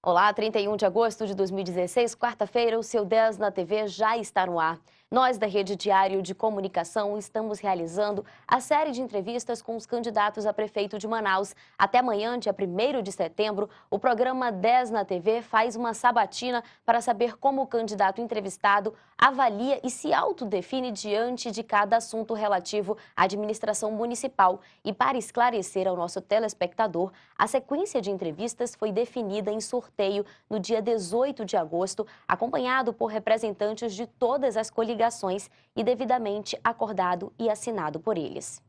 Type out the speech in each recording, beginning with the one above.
Olá, 31 de agosto de 2016, quarta-feira, o seu 10 na TV já está no ar. Nós, da Rede Diário de Comunicação, estamos realizando a série de entrevistas com os candidatos a prefeito de Manaus. Até amanhã, dia 1º de setembro, o programa 10 na TV faz uma sabatina para saber como o candidato entrevistado avalia e se autodefine diante de cada assunto relativo à administração municipal. E para esclarecer ao nosso telespectador, a sequência de entrevistas foi definida em sorteio no dia 18 de agosto, acompanhado por representantes de todas as coligações e devidamente acordado e assinado por eles.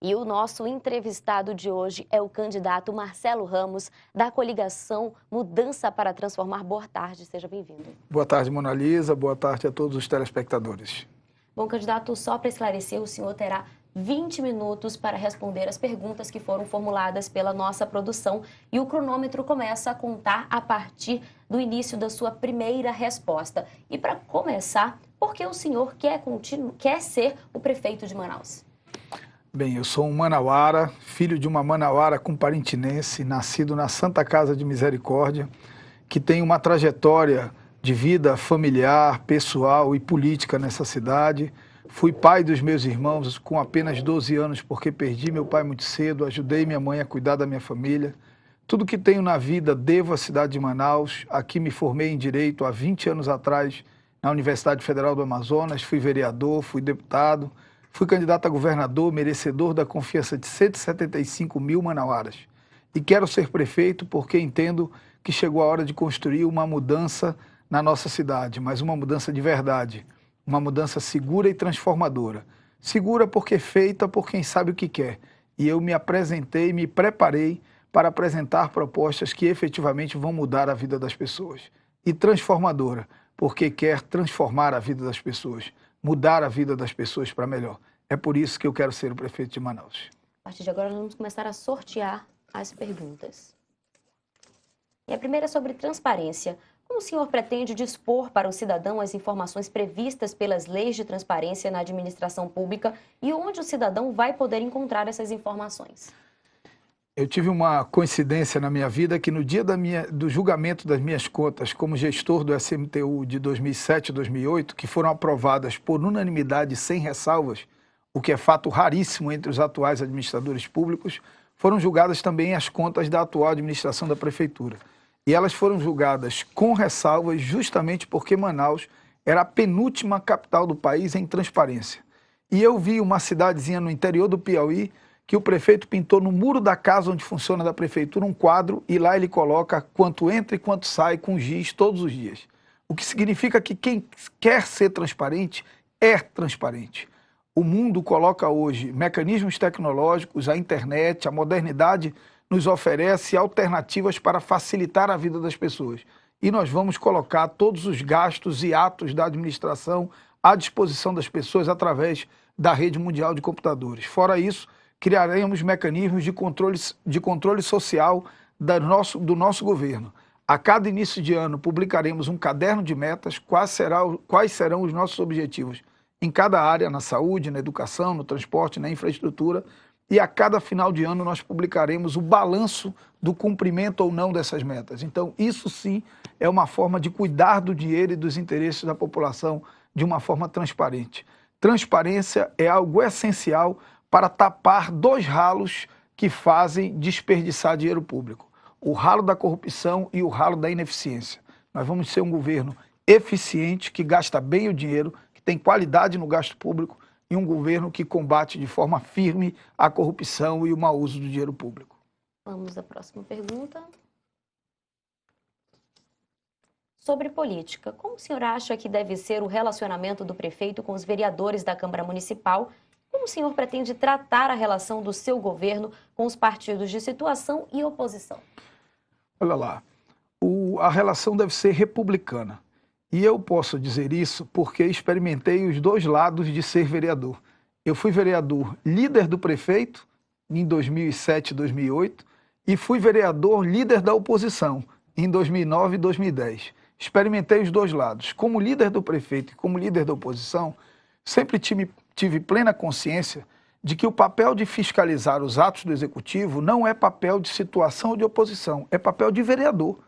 E o nosso entrevistado de hoje é o candidato Marcelo Ramos, da coligação Mudança para Transformar. Boa tarde, seja bem-vindo. Boa tarde, Mona Lisa. Boa tarde a todos os telespectadores. Bom, candidato, só para esclarecer, o senhor terá 20 minutos para responder as perguntas que foram formuladas pela nossa produção e o cronômetro começa a contar a partir do início da sua primeira resposta. E para começar, por que o senhor quer ser o prefeito de Manaus? Bem, eu sou um manauara, filho de uma manauara comparintinense, nascido na Santa Casa de Misericórdia, que tem uma trajetória de vida familiar, pessoal e política nessa cidade. Fui pai dos meus irmãos com apenas 12 anos, porque perdi meu pai muito cedo, ajudei minha mãe a cuidar da minha família. Tudo que tenho na vida devo à cidade de Manaus. Aqui me formei em Direito há 20 anos atrás, na Universidade Federal do Amazonas, fui vereador, fui deputado, fui candidato a governador, merecedor da confiança de 175 mil manauaras. E quero ser prefeito porque entendo que chegou a hora de construir uma mudança na nossa cidade, mas uma mudança de verdade, uma mudança segura e transformadora. Segura porque é feita por quem sabe o que quer. E eu me apresentei, me preparei para apresentar propostas que efetivamente vão mudar a vida das pessoas. E transformadora, porque quer transformar a vida das pessoas, mudar a vida das pessoas para melhor. É por isso que eu quero ser o prefeito de Manaus. A partir de agora, nós vamos começar a sortear as perguntas. E a primeira é sobre transparência. Como o senhor pretende dispor para o cidadão as informações previstas pelas leis de transparência na administração pública e onde o cidadão vai poder encontrar essas informações? Eu tive uma coincidência na minha vida que no dia do julgamento das minhas contas como gestor do SMTU de 2007 e 2008, que foram aprovadas por unanimidade sem ressalvas, o que é fato raríssimo entre os atuais administradores públicos, foram julgadas também as contas da atual administração da prefeitura. E elas foram julgadas com ressalvas justamente porque Manaus era a penúltima capital do país em transparência. E eu vi uma cidadezinha no interior do Piauí que o prefeito pintou no muro da casa onde funciona da prefeitura um quadro e lá ele coloca quanto entra e quanto sai com giz todos os dias. O que significa que quem quer ser transparente é transparente. O mundo coloca hoje mecanismos tecnológicos, a internet, a modernidade nos oferece alternativas para facilitar a vida das pessoas. E nós vamos colocar todos os gastos e atos da administração à disposição das pessoas através da rede mundial de computadores. Fora isso, criaremos mecanismos de controle social do nosso governo. A cada início de ano, publicaremos um caderno de metas, quais serão os nossos objetivos em cada área, na saúde, na educação, no transporte, na infraestrutura, e a cada final de ano nós publicaremos o balanço do cumprimento ou não dessas metas. Então, isso sim é uma forma de cuidar do dinheiro e dos interesses da população de uma forma transparente. Transparência é algo essencial para tapar dois ralos que fazem desperdiçar dinheiro público. O ralo da corrupção e o ralo da ineficiência. Nós vamos ser um governo eficiente, que gasta bem o dinheiro, que tem qualidade no gasto público e um governo que combate de forma firme a corrupção e o mau uso do dinheiro público. Vamos à próxima pergunta. Sobre política, como o senhor acha que deve ser o relacionamento do prefeito com os vereadores da Câmara Municipal? Como o senhor pretende tratar a relação do seu governo com os partidos de situação e oposição? Olha lá, a relação deve ser republicana. E eu posso dizer isso porque experimentei os dois lados de ser vereador. Eu fui vereador líder do prefeito em 2007 e 2008 e fui vereador líder da oposição em 2009 e 2010. Experimentei os dois lados. Como líder do prefeito e como líder da oposição, sempre tive plena consciência de que o papel de fiscalizar os atos do executivo não é papel de situação ou de oposição, é papel de vereador.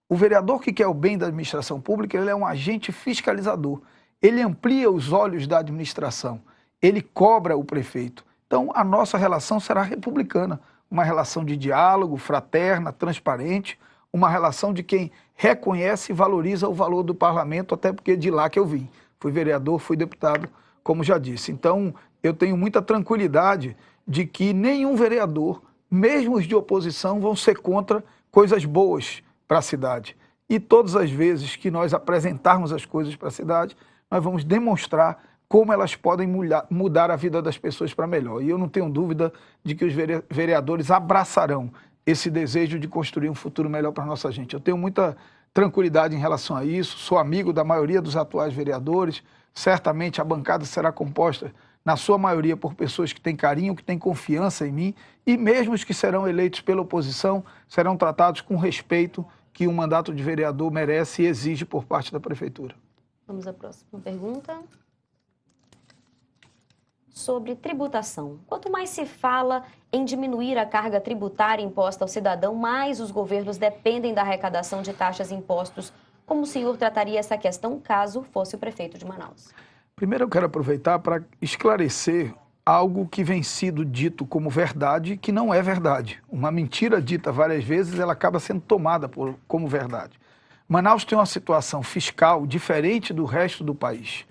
O vereador que quer o bem da administração pública, ele é um agente fiscalizador. Ele amplia os olhos da administração, ele cobra o prefeito. Então, a nossa relação será republicana, uma relação de diálogo, fraterna, transparente, uma relação de quem reconhece e valoriza o valor do parlamento, até porque de lá que eu vim. Fui vereador, fui deputado, como já disse. Então, eu tenho muita tranquilidade de que nenhum vereador, mesmo os de oposição, vão ser contra coisas boas para a cidade. E todas as vezes que nós apresentarmos as coisas para a cidade, nós vamos demonstrar como elas podem mudar a vida das pessoas para melhor. E eu não tenho dúvida de que os vereadores abraçarão esse desejo de construir um futuro melhor para a nossa gente. Eu tenho muita tranquilidade em relação a isso, sou amigo da maioria dos atuais vereadores, certamente a bancada será composta, na sua maioria, por pessoas que têm carinho, que têm confiança em mim, e mesmo os que serão eleitos pela oposição serão tratados com respeito que um mandato de vereador merece e exige por parte da Prefeitura. Vamos à próxima pergunta. Sobre tributação. Quanto mais se fala em diminuir a carga tributária imposta ao cidadão, mais os governos dependem da arrecadação de taxas e impostos. Como o senhor trataria essa questão caso fosse o prefeito de Manaus? Primeiro eu quero aproveitar para esclarecer algo que vem sido dito como verdade, que não é verdade. Uma mentira dita várias vezes, ela acaba sendo tomada como verdade. Manaus tem uma situação fiscal diferente do resto do país.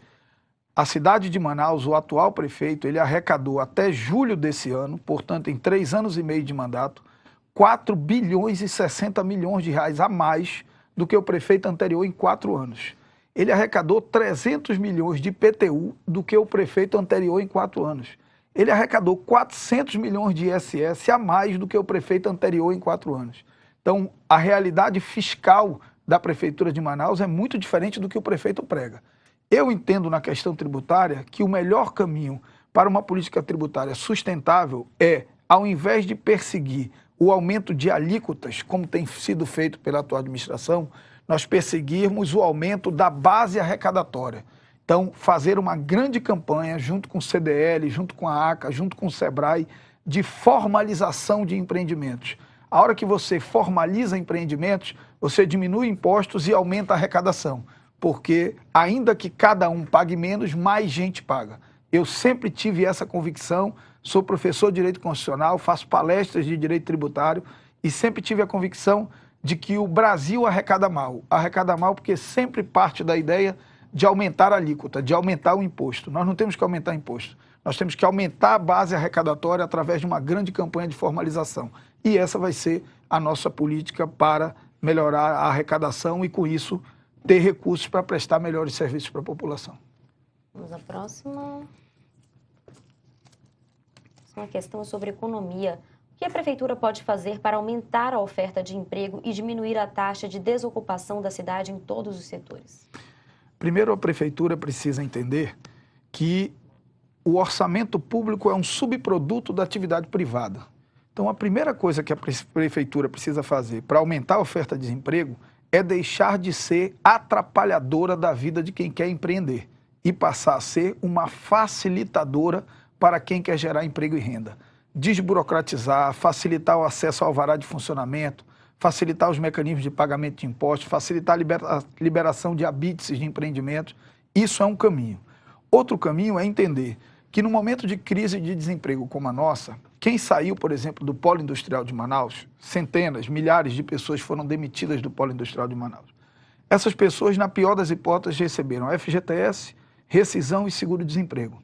A cidade de Manaus, o atual prefeito, ele arrecadou até julho desse ano, portanto em 3 anos e meio de mandato, 4 bilhões e 60 milhões de reais a mais do que o prefeito anterior em 4 anos. Ele arrecadou 300 milhões de IPTU do que o prefeito anterior em 4 anos. Ele arrecadou 400 milhões de ISS a mais do que o prefeito anterior em 4 anos. Então, a realidade fiscal da Prefeitura de Manaus é muito diferente do que o prefeito prega. Eu entendo na questão tributária que o melhor caminho para uma política tributária sustentável é, ao invés de perseguir o aumento de alíquotas, como tem sido feito pela atual administração, nós perseguirmos o aumento da base arrecadatória. Então, fazer uma grande campanha junto com o CDL, junto com a ACA, junto com o SEBRAE, de formalização de empreendimentos. A hora que você formaliza empreendimentos, você diminui impostos e aumenta a arrecadação, porque ainda que cada um pague menos, mais gente paga. Eu sempre tive essa convicção, sou professor de Direito Constitucional, faço palestras de Direito Tributário e sempre tive a convicção de que o Brasil arrecada mal. Arrecada mal porque sempre parte da ideia de aumentar a alíquota, de aumentar o imposto. Nós não temos que aumentar imposto, nós temos que aumentar a base arrecadatória através de uma grande campanha de formalização. E essa vai ser a nossa política para melhorar a arrecadação e, com isso, ter recursos para prestar melhores serviços para a população. Vamos à próxima. Uma questão sobre economia. O que a Prefeitura pode fazer para aumentar a oferta de emprego e diminuir a taxa de desocupação da cidade em todos os setores? Primeiro, a Prefeitura precisa entender que o orçamento público é um subproduto da atividade privada. Então, a primeira coisa que a Prefeitura precisa fazer para aumentar a oferta de emprego é deixar de ser atrapalhadora da vida de quem quer empreender e passar a ser uma facilitadora para quem quer gerar emprego e renda. Desburocratizar, facilitar o acesso ao alvará de funcionamento, facilitar os mecanismos de pagamento de impostos, facilitar a liberação de habite de empreendimentos, isso é um caminho. Outro caminho é entender que no momento de crise e de desemprego como a nossa, quem saiu, por exemplo, do Polo Industrial de Manaus, centenas, milhares de pessoas foram demitidas do Polo Industrial de Manaus. Essas pessoas, na pior das hipóteses, receberam FGTS, rescisão e seguro-desemprego.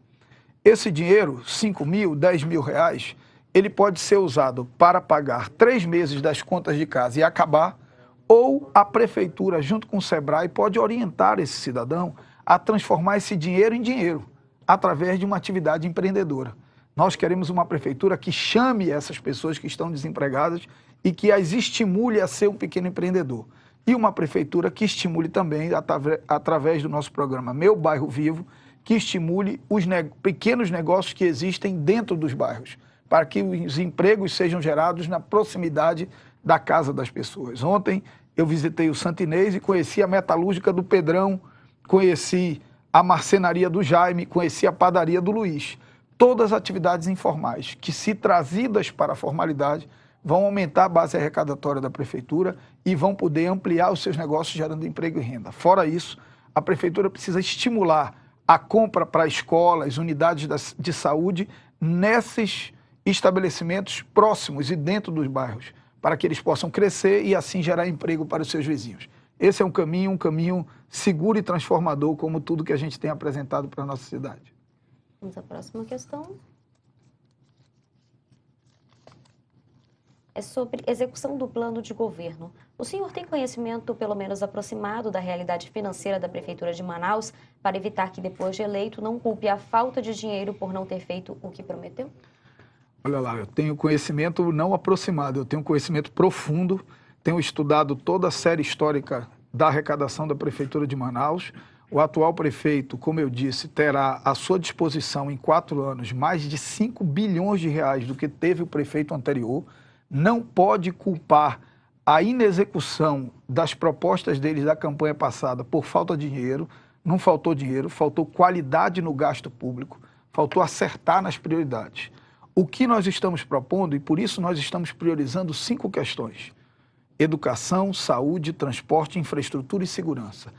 Esse dinheiro, 5 mil, 10 mil reais, ele pode ser usado para pagar 3 meses das contas de casa e acabar, ou a Prefeitura, junto com o SEBRAE, pode orientar esse cidadão a transformar esse dinheiro em dinheiro, através de uma atividade empreendedora. Nós queremos uma prefeitura que chame essas pessoas que estão desempregadas e que as estimule a ser um pequeno empreendedor. E uma prefeitura que estimule também, através do nosso programa Meu Bairro Vivo, que estimule os pequenos negócios que existem dentro dos bairros, para que os empregos sejam gerados na proximidade da casa das pessoas. Ontem eu visitei o Santa Inês e conheci a metalúrgica do Pedrão, conheci a marcenaria do Jaime, conheci a padaria do Luiz. Todas atividades informais que, se trazidas para a formalidade, vão aumentar a base arrecadatória da prefeitura e vão poder ampliar os seus negócios gerando emprego e renda. Fora isso, a prefeitura precisa estimular a compra para escolas, unidades de saúde, nesses estabelecimentos próximos e dentro dos bairros, para que eles possam crescer e assim gerar emprego para os seus vizinhos. Esse é um caminho seguro e transformador, como tudo que a gente tem apresentado para a nossa cidade. Vamos à próxima questão. É sobre execução do plano de governo. O senhor tem conhecimento, pelo menos aproximado, da realidade financeira da Prefeitura de Manaus, para evitar que, depois de eleito, não culpe a falta de dinheiro por não ter feito o que prometeu? Olha lá, eu tenho conhecimento não aproximado, eu tenho conhecimento profundo, tenho estudado toda a série histórica da arrecadação da Prefeitura de Manaus. O atual prefeito, como eu disse, terá à sua disposição em 4 anos mais de 5 bilhões de reais do que teve o prefeito anterior. Não pode culpar a inexecução das propostas deles da campanha passada por falta de dinheiro. Não faltou dinheiro, faltou qualidade no gasto público, faltou acertar nas prioridades. O que nós estamos propondo, e por isso nós estamos priorizando 5 questões: educação, saúde, transporte, infraestrutura e segurança.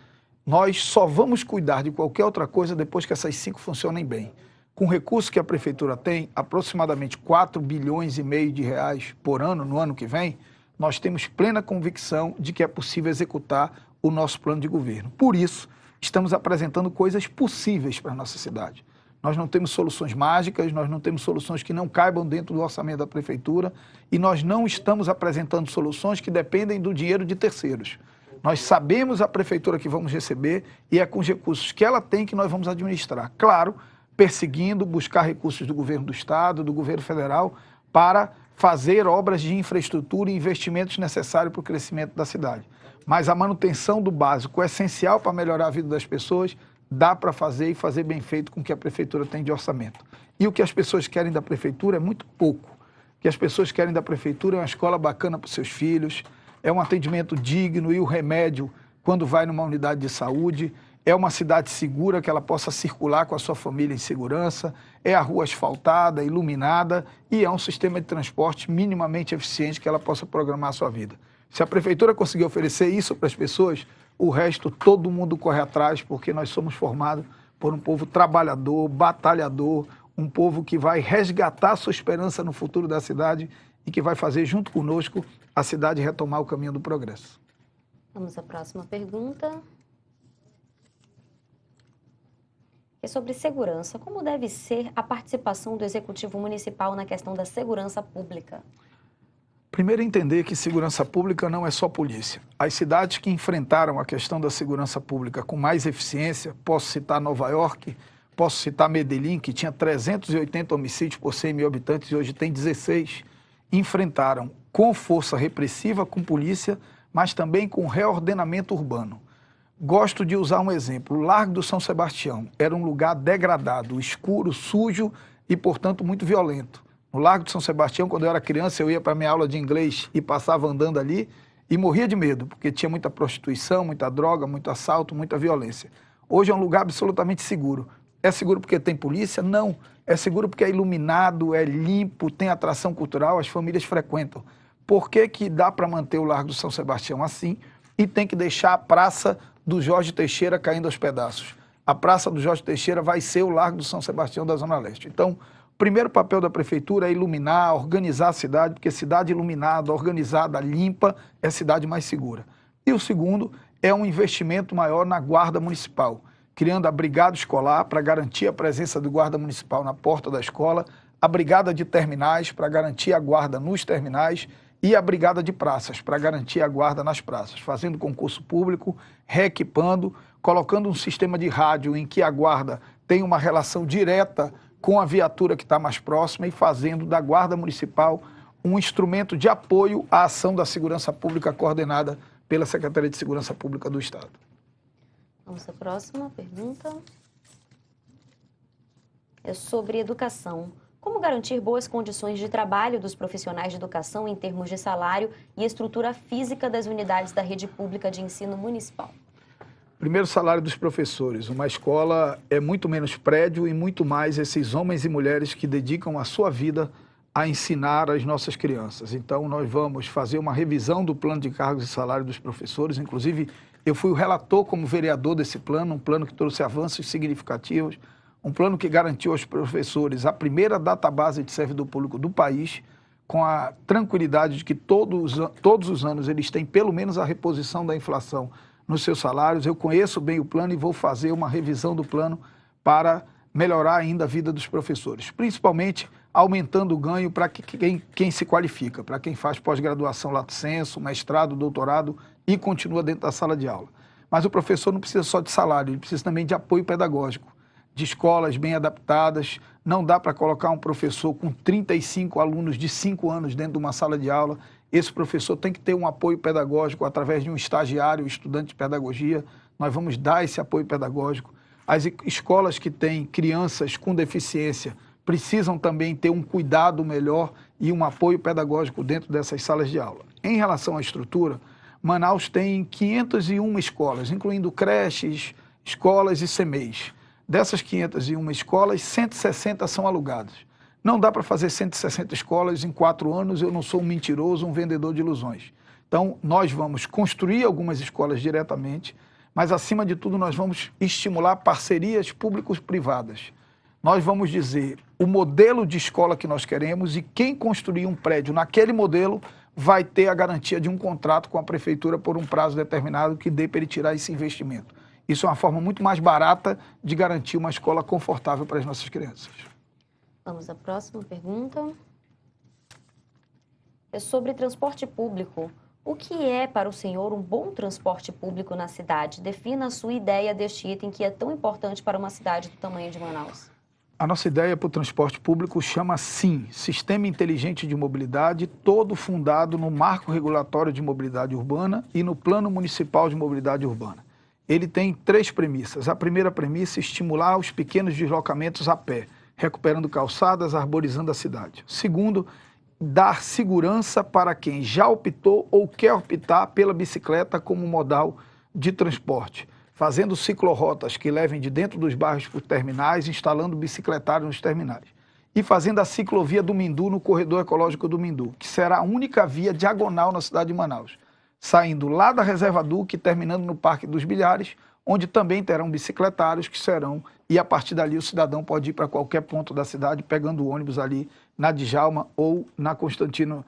Nós só vamos cuidar de qualquer outra coisa depois que essas 5 funcionem bem. Com o recurso que a prefeitura tem, aproximadamente 4 bilhões e meio de reais por ano, no ano que vem, nós temos plena convicção de que é possível executar o nosso plano de governo. Por isso, estamos apresentando coisas possíveis para a nossa cidade. Nós não temos soluções mágicas, nós não temos soluções que não caibam dentro do orçamento da prefeitura e nós não estamos apresentando soluções que dependem do dinheiro de terceiros. Nós sabemos a prefeitura que vamos receber e é com os recursos que ela tem que nós vamos administrar. Claro, perseguindo, buscar recursos do governo do estado, do governo federal, para fazer obras de infraestrutura e investimentos necessários para o crescimento da cidade. Mas a manutenção do básico, o essencial para melhorar a vida das pessoas, dá para fazer e fazer bem feito com o que a prefeitura tem de orçamento. E o que as pessoas querem da prefeitura é muito pouco. O que as pessoas querem da prefeitura é uma escola bacana para os seus filhos, é um atendimento digno e o remédio quando vai numa unidade de saúde, é uma cidade segura que ela possa circular com a sua família em segurança, é a rua asfaltada, iluminada e é um sistema de transporte minimamente eficiente que ela possa programar a sua vida. Se a prefeitura conseguir oferecer isso para as pessoas, o resto todo mundo corre atrás, porque nós somos formados por um povo trabalhador, batalhador, um povo que vai resgatar a sua esperança no futuro da cidade e que vai fazer junto conosco a cidade retomar o caminho do progresso. Vamos à próxima pergunta. É sobre segurança. Como deve ser a participação do Executivo Municipal na questão da segurança pública? Primeiro, entender que segurança pública não é só polícia. As cidades que enfrentaram a questão da segurança pública com mais eficiência, posso citar Nova York, posso citar Medellín, que tinha 380 homicídios por 100 mil habitantes e hoje tem 16, enfrentaram com força repressiva, com polícia, mas também com reordenamento urbano. Gosto de usar um exemplo. O Largo do São Sebastião era um lugar degradado, escuro, sujo e, portanto, muito violento. No Largo de São Sebastião, quando eu era criança, eu ia para minha aula de inglês e passava andando ali e morria de medo, porque tinha muita prostituição, muita droga, muito assalto, muita violência. Hoje é um lugar absolutamente seguro. É seguro porque tem polícia? Não. É seguro porque é iluminado, é limpo, tem atração cultural, as famílias frequentam. Por que que dá para manter o Largo do São Sebastião assim e tem que deixar a Praça do Jorge Teixeira caindo aos pedaços? A Praça do Jorge Teixeira vai ser o Largo do São Sebastião da Zona Leste. Então, o primeiro papel da prefeitura é iluminar, organizar a cidade, porque cidade iluminada, organizada, limpa, é cidade mais segura. E o segundo é um investimento maior na guarda municipal, criando a brigada escolar para garantir a presença do guarda municipal na porta da escola, a brigada de terminais para garantir a guarda nos terminais e a brigada de praças para garantir a guarda nas praças, fazendo concurso público, reequipando, colocando um sistema de rádio em que a guarda tem uma relação direta com a viatura que está mais próxima e fazendo da Guarda Municipal um instrumento de apoio à ação da segurança pública coordenada pela Secretaria de Segurança Pública do Estado. Vamos à próxima pergunta. É sobre educação. Como garantir boas condições de trabalho dos profissionais de educação em termos de salário e estrutura física das unidades da rede pública de ensino municipal? Primeiro, salário dos professores. Uma escola é muito menos prédio e muito mais esses homens e mulheres que dedicam a sua vida a ensinar as nossas crianças. Então, nós vamos fazer uma revisão do plano de cargos e salário dos professores. Inclusive, eu fui o relator como vereador desse plano, um plano que trouxe avanços significativos, um plano que garantiu aos professores a primeira database de servidor público do país, com a tranquilidade de que todos os anos eles têm pelo menos a reposição da inflação nos seus salários. Eu conheço bem o plano e vou fazer uma revisão do plano para melhorar ainda a vida dos professores, principalmente aumentando o ganho para quem se qualifica, para quem faz pós-graduação lato sensu, mestrado, doutorado e continua dentro da sala de aula. Mas o professor não precisa só de salário, ele precisa também de apoio pedagógico, de escolas bem adaptadas. Não dá para colocar um professor com 35 alunos de 5 anos dentro de uma sala de aula. Esse professor tem que ter um apoio pedagógico através de um estagiário, estudante de pedagogia. Nós vamos dar esse apoio pedagógico. As escolas que têm crianças com deficiência precisam também ter um cuidado melhor e um apoio pedagógico dentro dessas salas de aula. Em relação à estrutura, Manaus tem 501 escolas, incluindo creches, escolas e CMEs. Dessas 501 escolas, 160 são alugadas. Não dá para fazer 160 escolas em 4 anos, eu não sou um mentiroso, um vendedor de ilusões. Então, nós vamos construir algumas escolas diretamente, mas, acima de tudo, nós vamos estimular parcerias públicos-privadas. Nós vamos dizer o modelo de escola que nós queremos e quem construir um prédio naquele modelo vai ter a garantia de um contrato com a prefeitura por um prazo determinado que dê para ele tirar esse investimento. Isso é uma forma muito mais barata de garantir uma escola confortável para as nossas crianças. Vamos à próxima pergunta. É sobre transporte público. O que é para o senhor um bom transporte público na cidade? Defina a sua ideia deste item que é tão importante para uma cidade do tamanho de Manaus. A nossa ideia para o transporte público chama SIM, Sistema Inteligente de Mobilidade, todo fundado no Marco Regulatório de Mobilidade Urbana e no Plano Municipal de Mobilidade Urbana. Ele tem 3 premissas. A primeira premissa é estimular os pequenos deslocamentos a pé, recuperando calçadas, arborizando a cidade. Segundo, dar segurança para quem já optou ou quer optar pela bicicleta como modal de transporte, fazendo ciclorotas que levem de dentro dos bairros para os terminais, instalando bicicletários nos terminais. E fazendo a ciclovia do Mindu no corredor ecológico do Mindu, que será a única via diagonal na cidade de Manaus, saindo lá da Reserva Duque e terminando no Parque dos Bilhares, onde também terão bicicletários que serão, e a partir dali o cidadão pode ir para qualquer ponto da cidade, pegando o ônibus ali na Djalma ou na Constantino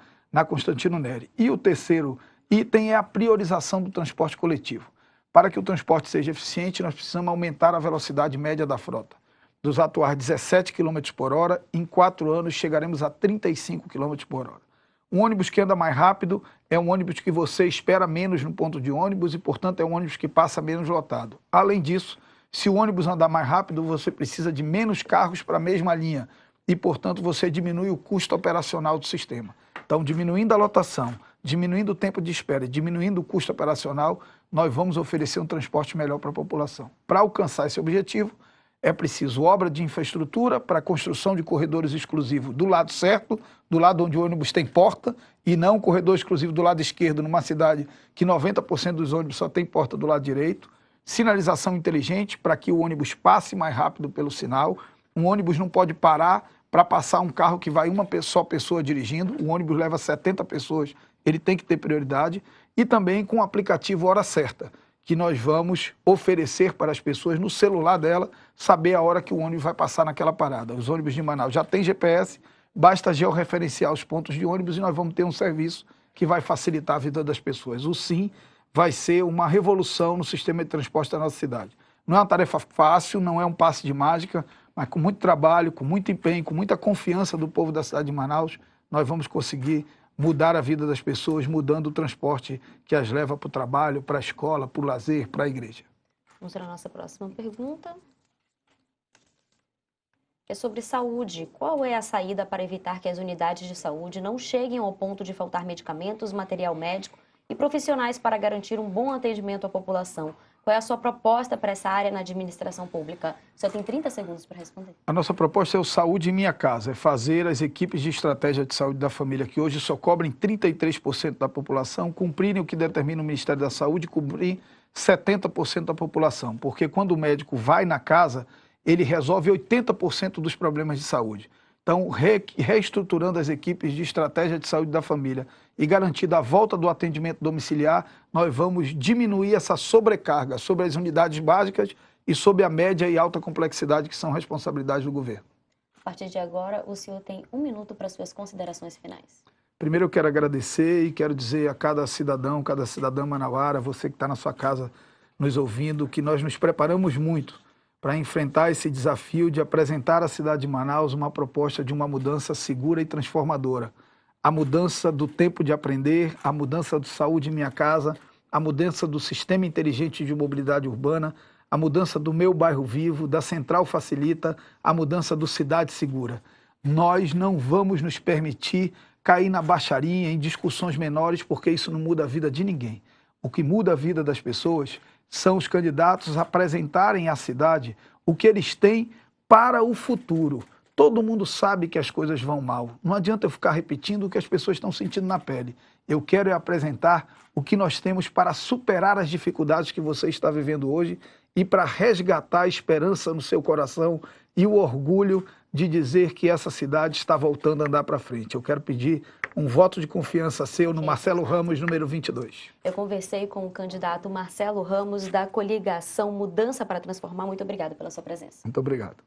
Neri. E o terceiro item é a priorização do transporte coletivo. Para que o transporte seja eficiente, nós precisamos aumentar a velocidade média da frota. Dos atuais 17 km por hora, em 4 anos chegaremos a 35 km por hora. Um ônibus que anda mais rápido é um ônibus que você espera menos no ponto de ônibus e, portanto, é um ônibus que passa menos lotado. Além disso, se o ônibus andar mais rápido, você precisa de menos carros para a mesma linha e, portanto, você diminui o custo operacional do sistema. Então, diminuindo a lotação, diminuindo o tempo de espera e diminuindo o custo operacional, nós vamos oferecer um transporte melhor para a população. Para alcançar esse objetivo, é preciso obra de infraestrutura para a construção de corredores exclusivos do lado certo, do lado onde o ônibus tem porta, e não um corredor exclusivo do lado esquerdo, numa cidade que 90% dos ônibus só tem porta do lado direito. Sinalização inteligente para que o ônibus passe mais rápido pelo sinal. Um ônibus não pode parar para passar um carro que vai uma só pessoa dirigindo. O ônibus leva 70 pessoas, ele tem que ter prioridade. E também com o aplicativo Hora Certa, que nós vamos oferecer para as pessoas no celular dela saber a hora que o ônibus vai passar naquela parada. Os ônibus de Manaus já têm GPS, basta georreferenciar os pontos de ônibus e nós vamos ter um serviço que vai facilitar a vida das pessoas. O SIM vai ser uma revolução no sistema de transporte da nossa cidade. Não é uma tarefa fácil, não é um passe de mágica, mas com muito trabalho, com muito empenho, com muita confiança do povo da cidade de Manaus, nós vamos conseguir mudar a vida das pessoas, mudando o transporte que as leva para o trabalho, para a escola, para o lazer, para a igreja. Vamos para a nossa próxima pergunta. É sobre saúde. Qual é a saída para evitar que as unidades de saúde não cheguem ao ponto de faltar medicamentos, material médico e profissionais para garantir um bom atendimento à população? Qual é a sua proposta para essa área na administração pública? O senhor tem 30 segundos para responder. A nossa proposta é o Saúde em Minha Casa, é fazer as equipes de estratégia de saúde da família, que hoje só cobrem 33% da população, cumprirem o que determina o Ministério da Saúde, cumprir 70% da população. Porque quando o médico vai na casa, ele resolve 80% dos problemas de saúde. Então, reestruturando as equipes de estratégia de saúde da família e garantindo a volta do atendimento domiciliar, nós vamos diminuir essa sobrecarga sobre as unidades básicas e sobre a média e alta complexidade, que são responsabilidades do governo. A partir de agora, o senhor tem 1 minuto para suas considerações finais. Primeiro eu quero agradecer e quero dizer a cada cidadão, cada cidadã manauara, você que está na sua casa nos ouvindo, que nós nos preparamos muito para enfrentar esse desafio de apresentar à cidade de Manaus uma proposta de uma mudança segura e transformadora. A mudança do tempo de aprender, a mudança do Saúde em Minha Casa, a mudança do Sistema Inteligente de Mobilidade Urbana, a mudança do Meu Bairro Vivo, da Central Facilita, a mudança do Cidade Segura. Nós não vamos nos permitir cair na baixaria, em discussões menores, porque isso não muda a vida de ninguém. O que muda a vida das pessoas são os candidatos a apresentarem à cidade o que eles têm para o futuro. Todo mundo sabe que as coisas vão mal. Não adianta eu ficar repetindo o que as pessoas estão sentindo na pele. Eu quero apresentar o que nós temos para superar as dificuldades que você está vivendo hoje e para resgatar a esperança no seu coração e o orgulho de dizer que essa cidade está voltando a andar para frente. Eu quero pedir um voto de confiança seu no Marcelo Ramos, número 22. Eu conversei com o candidato Marcelo Ramos, da coligação Mudança para Transformar. Muito obrigada pela sua presença. Muito obrigado.